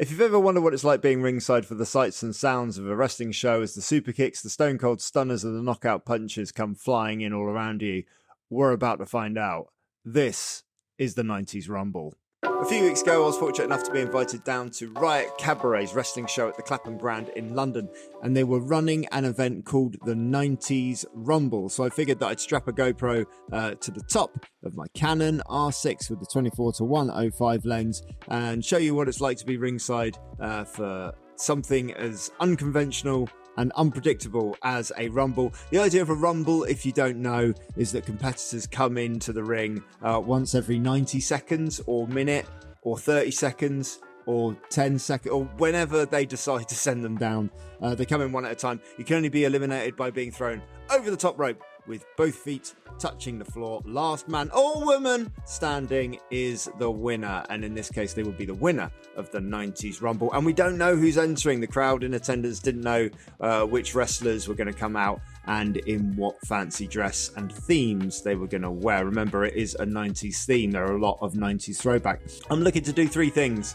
If you've ever wondered what it's like being ringside for the sights and sounds of a wrestling show as the super kicks, the stone cold stunners and the knockout punches come flying in all around you, we're about to find out. This is the 90s Rumble. A few weeks ago, I was fortunate enough to be invited down to Riot Cabaret's wrestling show at the Clapham Grand in London, and they were running an event called the 90s Rumble. So I figured that I'd strap a GoPro to the top of my Canon R6 with the 24-105 lens and show you what it's like to be ringside for something as unconventional and unpredictable as a rumble. The idea of a rumble, if you don't know, is that competitors come into the ring once every 90 seconds or minute or 30 seconds or 10 seconds or whenever they decide to send them down. They come in one at a time. You can only be eliminated by being thrown over the top rope with both feet touching the floor. Last man or woman standing is the winner, and in this case they will be the winner of the 90s Rumble. And we don't know who's entering. The crowd in attendance didn't know which wrestlers were going to come out and in what fancy dress and themes they were going to wear. Remember, it is a 90s theme. There are a lot of 90s throwback. I'm looking to do three things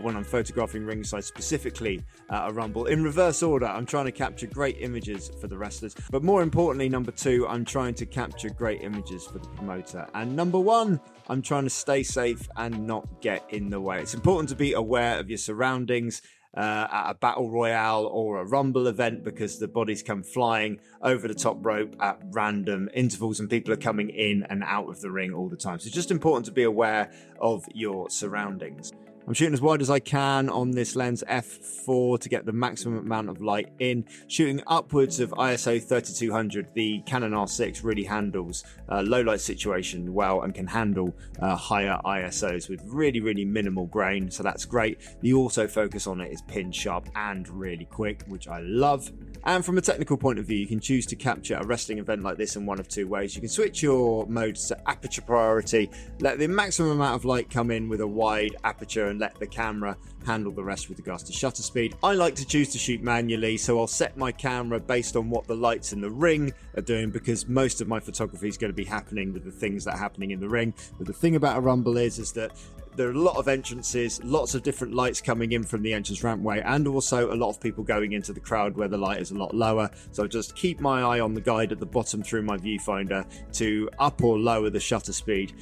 when I'm photographing ringside, specifically a rumble. In reverse order, I'm trying to capture great images for the wrestlers, but more importantly, number two, I'm trying to capture great images for the promoter, and number one, I'm trying to stay safe and not get in the way. It's important to be aware of your surroundings at a battle royale or a rumble event, because the bodies come flying over the top rope at random intervals and people are coming in and out of the ring all the time. So it's just important to be aware of your surroundings. I'm shooting as wide as I can on this lens f4 to get the maximum amount of light in. Shooting upwards of ISO 3200, the Canon R6 really handles low light situation well and can handle higher ISOs with really, really minimal grain. So that's great. The autofocus on it is pin sharp and really quick, which I love. And from a technical point of view, you can choose to capture a wrestling event like this in one of two ways. You can switch your modes to aperture priority, let the maximum amount of light come in with a wide aperture and let the camera handle the rest with regards to shutter speed. I like to choose to shoot manually, so I'll set my camera based on what the lights in the ring are doing, because most of my photography is going to be happening with the things that are happening in the ring. But the thing about a rumble is that there are a lot of entrances, lots of different lights coming in from the entrance rampway, and also a lot of people going into the crowd where the light is a lot lower. So I just keep my eye on the guide at the bottom through my viewfinder to up or lower the shutter speed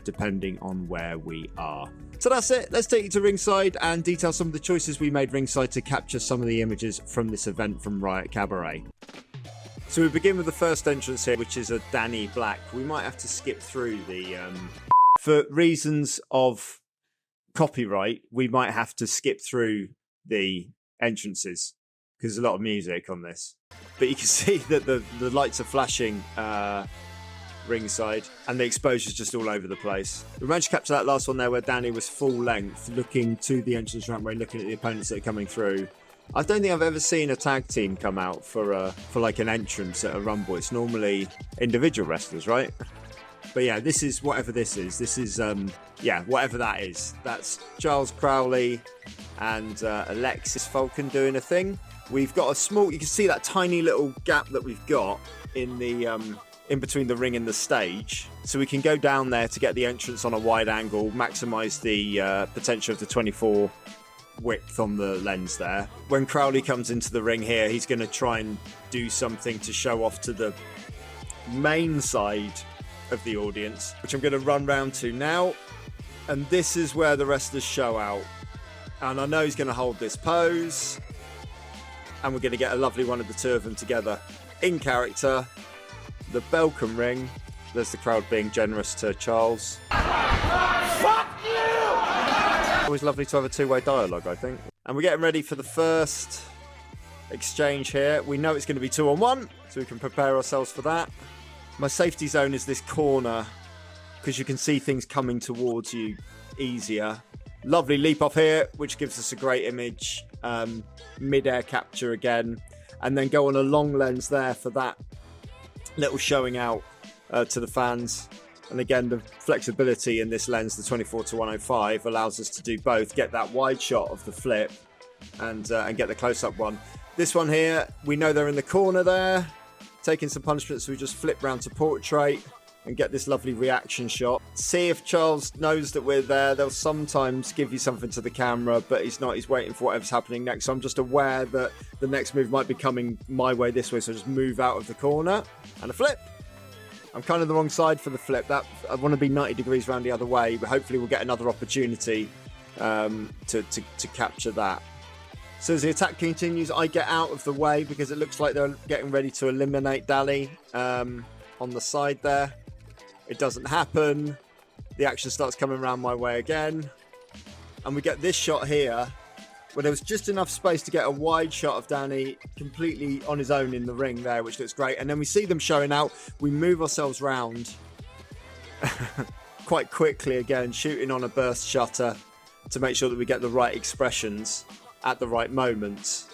depending on where we are. So that's it. Let's take you to ringside and detail some of the choices we made ringside to capture some of the images from this event from Riot Cabaret. So we begin with the first entrance here, which is a Danny Black. We might have to skip through the... for reasons of copyright, we might have to skip through the entrances because there's a lot of music on this. But you can see that the lights are flashing ringside and the exposure's just all over the place. We managed to capture that last one there where Danny was full length looking to the entrance rampway, looking at the opponents that are coming through. I don't think I've ever seen a tag team come out for like an entrance at a rumble. It's normally individual wrestlers, right? But yeah, this is whatever this is. This is whatever that is. That's Charles Crowley and Alexxis Falcon doing a thing. We've got a small, you can see that tiny little gap that we've got in the in between the ring and the stage, so we can go down there to get the entrance on a wide angle, maximize the potential of the 24 width on the lens there. When Crowley comes into the ring here, he's going to try and do something to show off to the main side of the audience, which I'm going to run round to now, and this is where the wrestlers show out. And I know he's going to hold this pose, and we're going to get a lovely one of the two of them together in character. The bell can ring. There's the crowd being generous to Charles. Fuck you! Always lovely to have a two-way dialogue, I think. And we're getting ready for the first exchange here. We know it's going to be 2-on-1, so we can prepare ourselves for that. My safety zone is this corner because you can see things coming towards you easier. Lovely leap off here, which gives us a great image. Mid-air capture again. And then go on a long lens there for that little showing out to the fans. And again, the flexibility in this lens, the 24-105, allows us to do both. Get that wide shot of the flip and get the close-up one. This one here, we know they're in the corner there, taking some punishment, so we just flip round to portrait. and get this lovely reaction shot. See if Charles knows that we're there. They'll sometimes give you something to the camera, but he's not. He's waiting for whatever's happening next. So I'm just aware that the next move might be coming my way this way, so just move out of the corner. And a flip. I'm kind of the wrong side for the flip. That I want to be 90 degrees around the other way, but hopefully we'll get another opportunity to capture that. So as the attack continues, I get out of the way because it looks like they're getting ready to eliminate Dali on the side there. It doesn't happen. The action starts coming around my way again. And we get this shot here where there was just enough space to get a wide shot of Danny completely on his own in the ring there, which looks great. And then we see them showing out. We move ourselves round quite quickly again, shooting on a burst shutter to make sure that we get the right expressions at the right moments.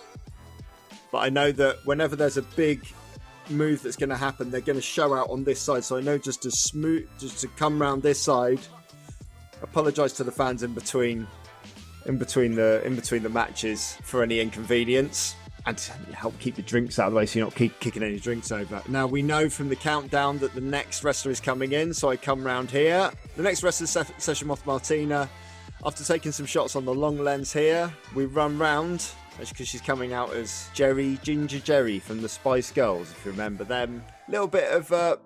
But I know that whenever there's a big move that's going to happen, they're going to show out on this side, so I know just to come round this side. Apologise to the fans in between the matches for any inconvenience, and to help keep the drinks out of the way so you're not kicking any drinks over. Now we know from the countdown that the next wrestler is coming in, so I come round here. The next wrestler is Session Moth Martina. After taking some shots on the long lens here, we run round, because she's coming out as Ginger Jerry from the Spice Girls, if you remember them. A little bit of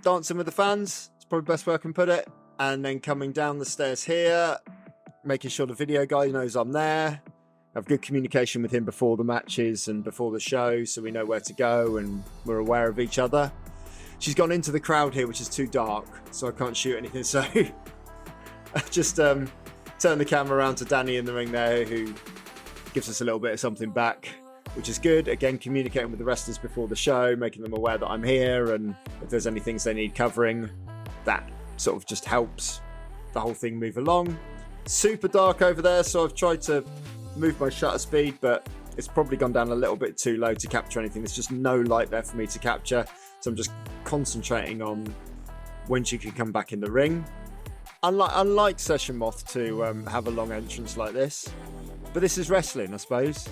dancing with the fans, it's probably the best way I can put it. And then coming down the stairs here, making sure the video guy knows I'm there. I have good communication with him before the matches and before the show, so we know where to go and we're aware of each other. She's gone into the crowd here, which is too dark, so I can't shoot anything, so I just turn the camera around to Danny in the ring there, who gives us a little bit of something back, which is good. Again, communicating with the wrestlers before the show, making them aware that I'm here, and if there's any things they need covering, that sort of just helps the whole thing move along. Super dark over there, so I've tried to move my shutter speed, but it's probably gone down a little bit too low to capture anything. There's just no light there for me to capture, so I'm just concentrating on when she can come back in the ring. Unlike Session Moth to have a long entrance like this, but this is wrestling, I suppose.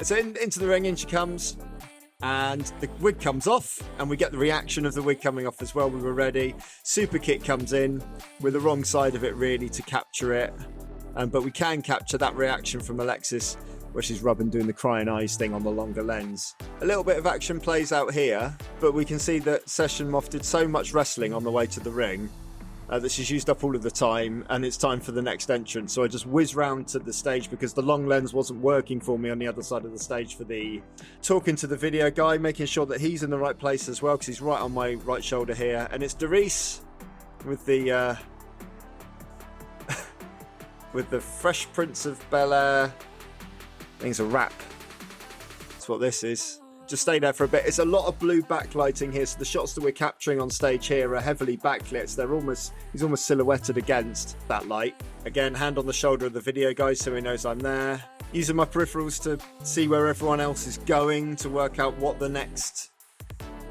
So into the ring, in she comes, and the wig comes off, and we get the reaction of the wig coming off as well. We were ready. Super kick comes in. We're the wrong side of it, really, to capture it. But we can capture that reaction from Alexxis, where she's doing the crying eyes thing on the longer lens. A little bit of action plays out here, but we can see that Session Moth did so much wrestling on the way to the ring that she's used up all of the time, and it's time for the next entrance. So I just whiz round to the stage because the long lens wasn't working for me on the other side of the stage for the talking to the video guy, making sure that he's in the right place as well, because he's right on my right shoulder here. And it's Dereiss with the with the Fresh Prince of Bel-Air. I think it's a rap. That's what this is. Just stay there for a bit. It's a lot of blue backlighting here, so the shots that we're capturing on stage here are heavily backlit. He's almost silhouetted against that light. Again, hand on the shoulder of the video guy so he knows I'm there. Using my peripherals to see where everyone else is going, to work out what the next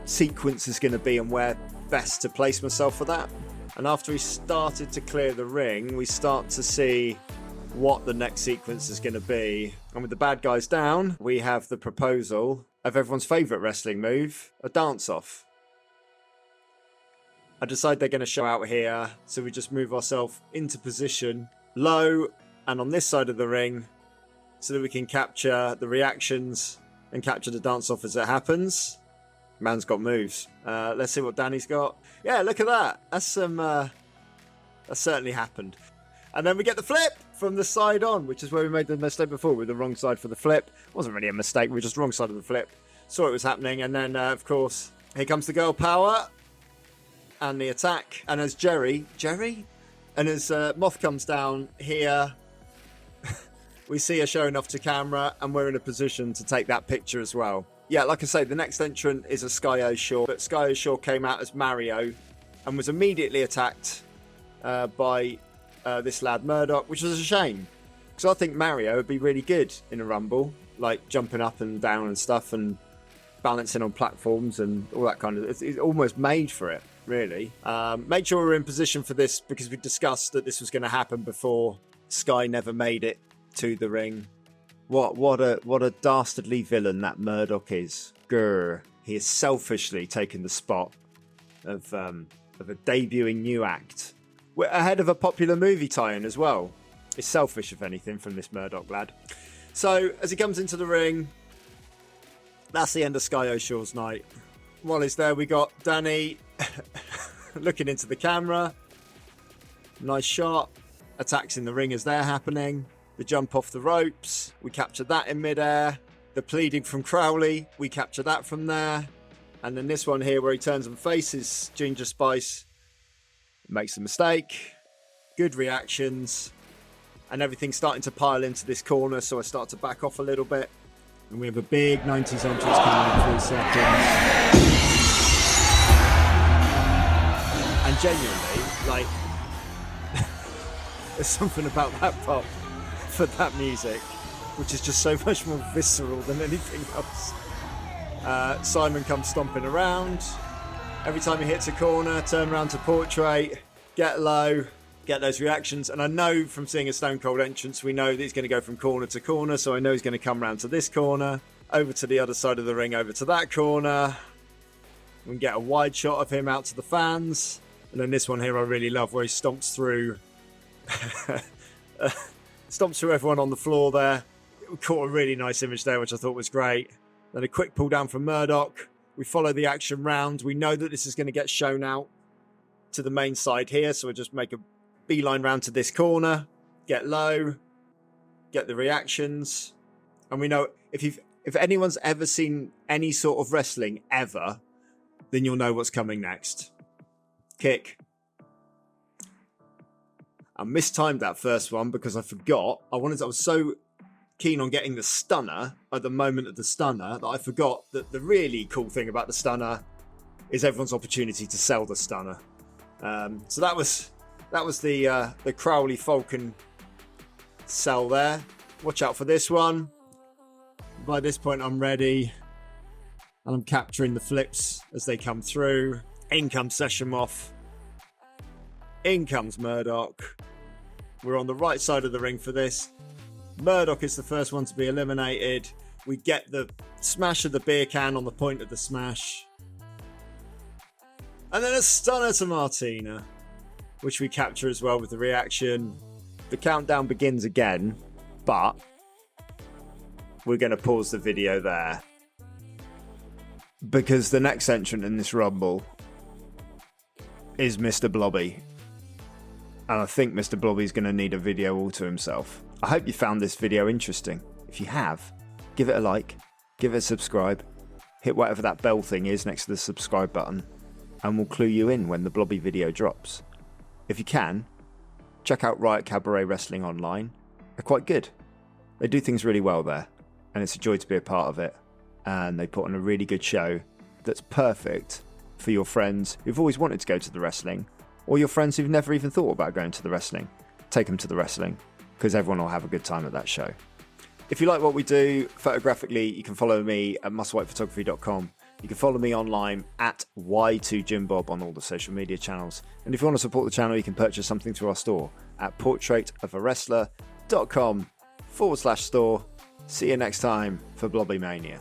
sequence is going to be and where best to place myself for that. And after he started to clear the ring, we start to see what the next sequence is going to be. And with the bad guys down, we have the proposal of everyone's favourite wrestling move, a dance-off. I decide they're going to show out here, so we just move ourselves into position, low and on this side of the ring, so that we can capture the reactions and capture the dance-off as it happens. Man's got moves. Let's see what Danny's got. Yeah, look at that. That's that certainly happened. And then we get the flip from the side on, which is where we made the mistake before with the wrong side for the flip. It wasn't really a mistake, we were just wrong side of the flip. Saw it was happening, and then, of course, here comes the girl power and the attack. And as Jerry? And as Moth comes down here, we see her showing off to camera, and we're in a position to take that picture as well. Yeah, like I say, the next entrant is a Skye Shaw, but Skye Shaw came out as Mario and was immediately attacked by this lad Murdoch, which was a shame, because I think Mario would be really good in a rumble, like jumping up and down and stuff and balancing on platforms and all that kind of. It's almost made for it, really. Make sure we're in position for this, because we discussed that this was going to happen before. Skye never made it to the ring. What a dastardly villain that Murdoch is. Grr. He has selfishly taken the spot of of a debuting new act. We're ahead of a popular movie tie-in as well. It's selfish, if anything, from this Murdoch lad. So, as he comes into the ring, that's the end of Skye O'Shaw's night. While he's there, we got Danny looking into the camera. Nice shot. Attacks in the ring as they're happening. The jump off the ropes. We capture that in midair. The pleading from Crowley. We capture that from there. And then this one here where he turns and faces Ginger Spice. Makes a mistake. Good reactions. And everything's starting to pile into this corner, so I start to back off a little bit. And we have a big 90s entrance coming in 3 seconds. And genuinely, like, there's something about that pop for that music, which is just so much more visceral than anything else. Simon comes stomping around. Every time he hits a corner, turn around to portrait, get low, get those reactions. And I know from seeing a Stone Cold entrance, we know that he's going to go from corner to corner. So I know he's going to come around to this corner, over to the other side of the ring, over to that corner. We can get a wide shot of him out to the fans. And then this one here I really love, where he stomps through everyone on the floor there. We caught a really nice image there, which I thought was great. Then a quick pull down from Murdoch. We follow the action round. We know that this is going to get shown out to the main side here, so we'll just make a beeline round to this corner, get low, get the reactions. And we know if anyone's ever seen any sort of wrestling ever, then you'll know what's coming next. Kick. I mistimed that first one because I forgot. I was so keen on getting the stunner at the moment of the stunner that I forgot that the really cool thing about the stunner is everyone's opportunity to sell the stunner. So that was the Crowley Falcon sell there. Watch out for this one. By this point I'm ready and I'm capturing the flips as they come through. In comes Session Moth. In comes Murdoch. We're on the right side of the ring for this. Murdoch is the first one to be eliminated. We get the smash of the beer can on the point of the smash. And then a stunner to Martina, which we capture as well with the reaction. The countdown begins again, but we're going to pause the video there, because the next entrant in this Rumble is Mr. Blobby. And I think Mr. Blobby's going to need a video all to himself. I hope you found this video interesting. If you have, give it a like, give it a subscribe, hit whatever that bell thing is next to the subscribe button, and we'll clue you in when the Blobby video drops. If you can, check out Riot Cabaret Wrestling online. They're quite good. They do things really well there, and it's a joy to be a part of it. And they put on a really good show that's perfect for your friends who've always wanted to go to the wrestling, or your friends who've never even thought about going to the wrestling. Take them to the wrestling, because everyone will have a good time at that show. If you like what we do photographically, you can follow me at musselwhitephotography.com. You can follow me online at Y2JimBob on all the social media channels. And if you want to support the channel, you can purchase something through our store at portraitofawrestler.com/store. See you next time for Blobby Mania.